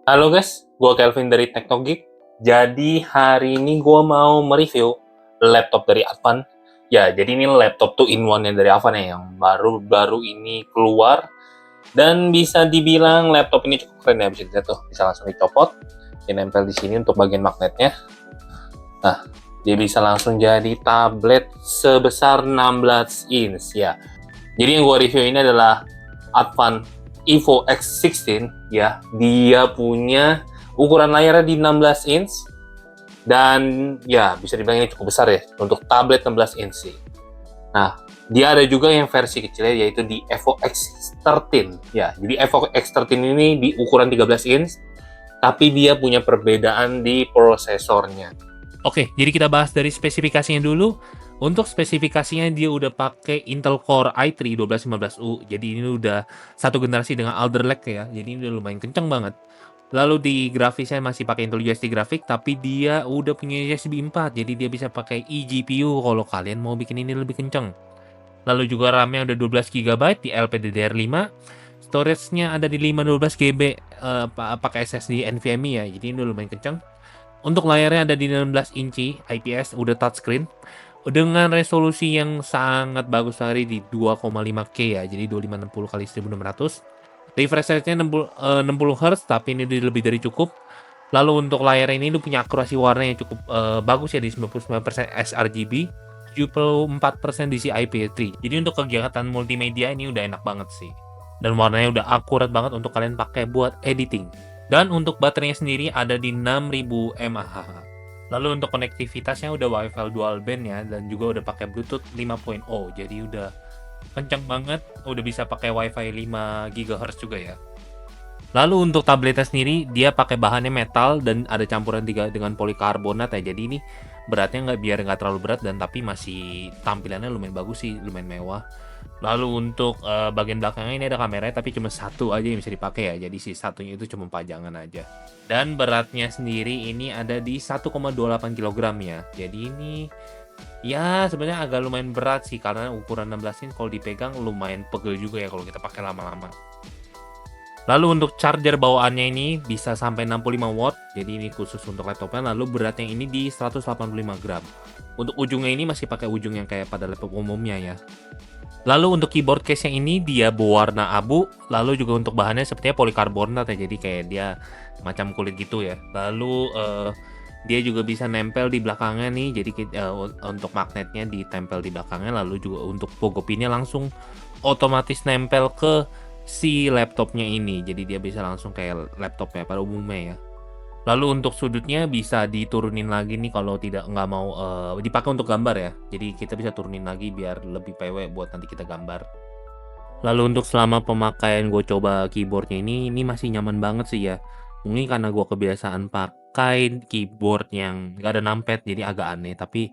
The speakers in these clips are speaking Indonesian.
Halo guys, gue Kelvin dari Teknogeek. Jadi hari ini gue mau mereview laptop dari Advan. Ya, jadi ini laptop tuh in one dari Advan ya, yang baru-baru ini keluar. Dan bisa dibilang laptop ini cukup keren ya, bisa dilihat tuh, bisa langsung dicopot, dinempel di sini untuk bagian magnetnya. Nah, dia bisa langsung jadi tablet sebesar 16 inch ya. Jadi yang gue review ini adalah Advan Evo X16 ya. Dia punya ukuran layarnya di 16 inch dan ya bisa dibilang ini cukup besar ya untuk tablet 16 inch sih. Nah, dia ada juga yang versi kecilnya yaitu di Evo X13 ya. Jadi Evo X13 ini di ukuran 13 inch tapi dia punya perbedaan di prosesornya. Oke, jadi kita bahas dari spesifikasinya dulu. Untuk spesifikasinya dia udah pakai Intel Core i3 1215U. Jadi ini udah satu generasi dengan Alder Lake ya. Jadi ini udah lumayan kenceng banget. Lalu di grafisnya masih pakai Intel USD grafik, tapi dia udah punya USB 4. Jadi dia bisa pakai eGPU kalau kalian mau bikin ini lebih kenceng. Lalu juga RAM-nya udah 12 GB di LPDDR5. Storage-nya ada di 512 GB pakai SSD NVMe ya. Jadi ini udah lumayan kenceng. Untuk layarnya ada di 16 inci IPS, udah touchscreen dengan resolusi yang sangat bagus sekali di 2,5K ya, jadi 2560 kali 1600. Refresh rate-nya 60 Hz, tapi ini lebih dari cukup. Lalu untuk layar ini punya akurasi warna yang cukup bagus ya, di 99% sRGB, 74% DCI-P3. Jadi untuk kegiatan multimedia ini udah enak banget sih. Dan warnanya udah akurat banget untuk kalian pakai buat editing. Dan untuk baterainya sendiri ada di 6000 mAh. Lalu untuk konektivitasnya udah Wi-Fi dual band ya, dan juga udah pakai Bluetooth 5.0. Jadi udah kencang banget, udah bisa pakai Wi-Fi 5 GHz juga ya. Lalu untuk tabletnya sendiri dia pakai bahannya metal dan ada campuran dengan polikarbonat ya. Jadi ini beratnya biar nggak terlalu berat, dan tapi masih tampilannya lumayan bagus sih, lumayan mewah. Lalu untuk bagian belakangnya ini ada kameranya, tapi cuma satu aja yang bisa dipakai ya. Jadi si satunya itu cuma pajangan aja. Dan beratnya sendiri ini ada di 1,28 kg ya. Jadi ini ya sebenarnya agak lumayan berat sih, karena ukuran 16 inch kalau dipegang lumayan pegel juga ya kalau kita pakai lama-lama. Lalu untuk charger bawaannya ini bisa sampai 65 watt, jadi ini khusus untuk laptopnya. Lalu beratnya ini di 185 gram. Untuk ujungnya ini masih pakai ujung yang kayak pada laptop umumnya ya. Lalu untuk keyboard case-nya ini dia berwarna abu, lalu juga untuk bahannya sepertinya polikarbonat ya, jadi kayak dia macam kulit gitu ya. Lalu dia juga bisa nempel di belakangnya nih, jadi untuk magnetnya ditempel di belakangnya. Lalu juga untuk pogo pinnya langsung otomatis nempel ke si laptopnya ini, jadi dia bisa langsung kayak laptopnya pada umumnya ya. Lalu untuk sudutnya bisa diturunin lagi nih kalau nggak mau dipakai untuk gambar ya. Jadi kita bisa turunin lagi biar lebih PW buat nanti kita gambar. Lalu untuk selama pemakaian gue coba keyboardnya ini masih nyaman banget sih ya. Mungkin karena gue kebiasaan pakai keyboard yang nggak ada numpad, jadi agak aneh. Tapi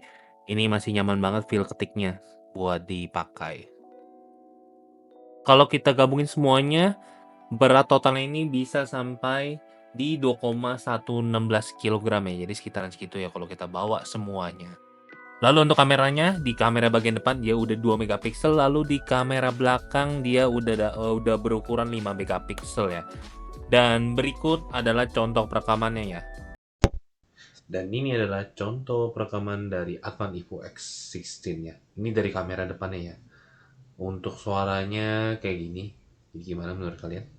ini masih nyaman banget feel ketiknya buat dipakai. Kalau kita gabungin semuanya, berat totalnya ini bisa sampai di 2,116 kg ya. Jadi sekitaran segitu ya kalau kita bawa semuanya. Lalu untuk kameranya, di kamera bagian depan dia udah 2 megapiksel, lalu di kamera belakang dia udah berukuran 5 megapiksel ya. Dan berikut adalah contoh perekamannya ya. Dan ini adalah contoh perekaman dari Advan Evo X16 ya. Ini dari kamera depannya ya. Untuk suaranya kayak gini. Jadi gimana menurut kalian?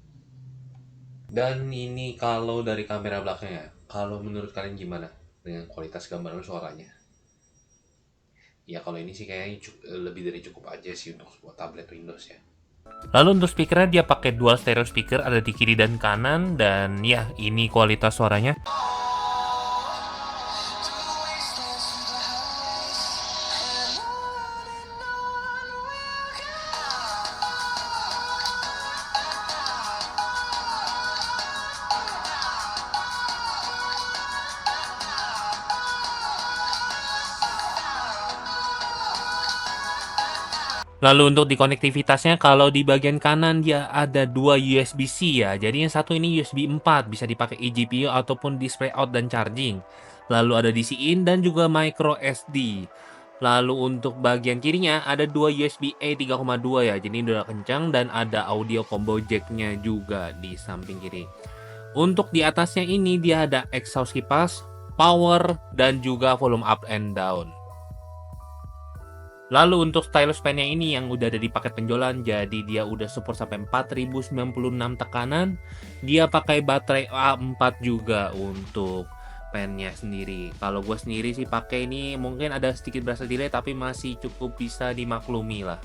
Dan ini kalau dari kamera belakangnya, kalau menurut kalian gimana dengan kualitas gambar dan suaranya? Ya kalau ini sih kayaknya lebih dari cukup aja sih untuk sebuah tablet Windows ya. Lalu untuk speakernya dia pakai dual stereo speaker, ada di kiri dan kanan, dan ya ini kualitas suaranya. Lalu untuk di konektivitasnya, kalau di bagian kanan dia ada dua USB-C ya. Jadi yang satu ini USB 4, bisa dipakai eGPU ataupun display out dan charging. Lalu ada DC-in dan juga micro SD. Lalu untuk bagian kirinya ada dua USB-A 3,2 ya. Jadi ini udah kencang, dan ada audio combo jack-nya juga di samping kiri. Untuk di atasnya ini dia ada exhaust kipas, power, dan juga volume up and down. Lalu untuk stylus fan-nya ini yang udah ada di paket penjualan, jadi dia udah support sampai 4096 tekanan. Dia pakai baterai A4 juga untuk fan-nya sendiri. Kalau gue sendiri sih pakai ini mungkin ada sedikit berasa delay tapi masih cukup bisa dimaklumi lah.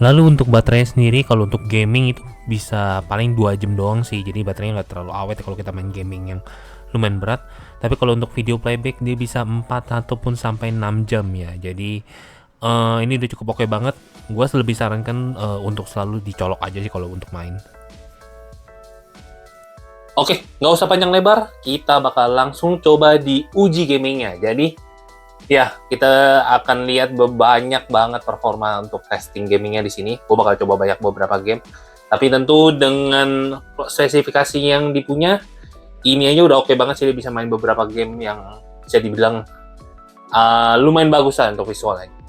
Lalu untuk baterainya sendiri, kalau untuk gaming itu bisa paling 2 jam doang sih. Jadi baterainya nggak terlalu awet kalau kita main gaming yang lumayan berat. Tapi kalau untuk video playback dia bisa 4 ataupun sampai 6 jam ya. Jadi ini udah cukup oke banget. Gue lebih sarankan untuk selalu dicolok aja sih kalau untuk main. Oke, nggak usah panjang lebar, kita bakal langsung coba di uji gamingnya. Jadi, ya, kita akan lihat banyak banget performa untuk testing gamingnya di sini. Gue bakal coba beberapa game. Tapi tentu dengan spesifikasi yang dipunya, ini aja udah oke banget sih, dia bisa main beberapa game yang bisa dibilang lumayan bagus lah untuk visualnya.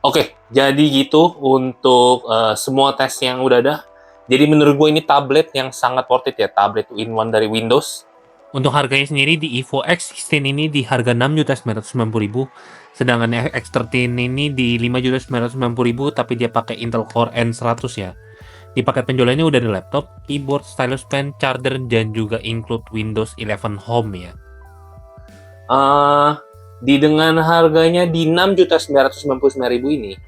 Oke, jadi gitu untuk semua tes yang udah ada. Jadi menurut gue ini tablet yang sangat worth it ya, tablet 2-in-1 dari Windows. Untuk harganya sendiri di Evo X16 ini di harga 6.990.000, sedangkan X13 ini di 5.990.000 tapi dia pakai Intel Core N100 ya. Di paket penjualannya udah ada laptop, keyboard, stylus pen, charger, dan juga include Windows 11 Home ya. Dengan harganya di 6.999.000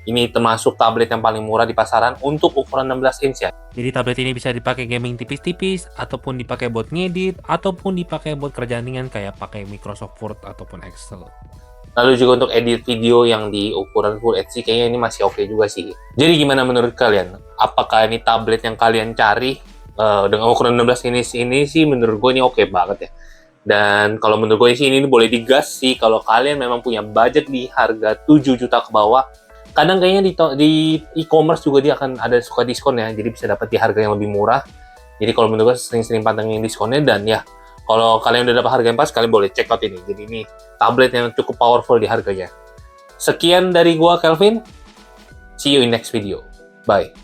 ini termasuk tablet yang paling murah di pasaran untuk ukuran 16 inch ya. Jadi tablet ini bisa dipakai gaming tipis-tipis, ataupun dipakai buat ngedit, ataupun dipakai buat kerjaan ringan kayak pakai Microsoft Word ataupun Excel. Lalu juga untuk edit video yang di ukuran Full HD kayaknya ini masih oke juga sih. Jadi gimana menurut kalian? Apakah ini tablet yang kalian cari dengan ukuran 16 inch ini sih menurut gue ini oke banget ya. Dan kalau menurut gue sih ini boleh digas sih kalau kalian memang punya budget di harga 7 juta ke bawah. Kadang kayaknya di e-commerce juga dia akan ada suka diskon ya, jadi bisa dapat di harga yang lebih murah. Jadi kalau menurut gue sering-sering pantengin diskonnya, dan ya kalau kalian udah dapat harga yang pas, kalian boleh check out ini. Jadi ini tablet yang cukup powerful di harganya. Sekian dari gua Kelvin. See you in next video. Bye.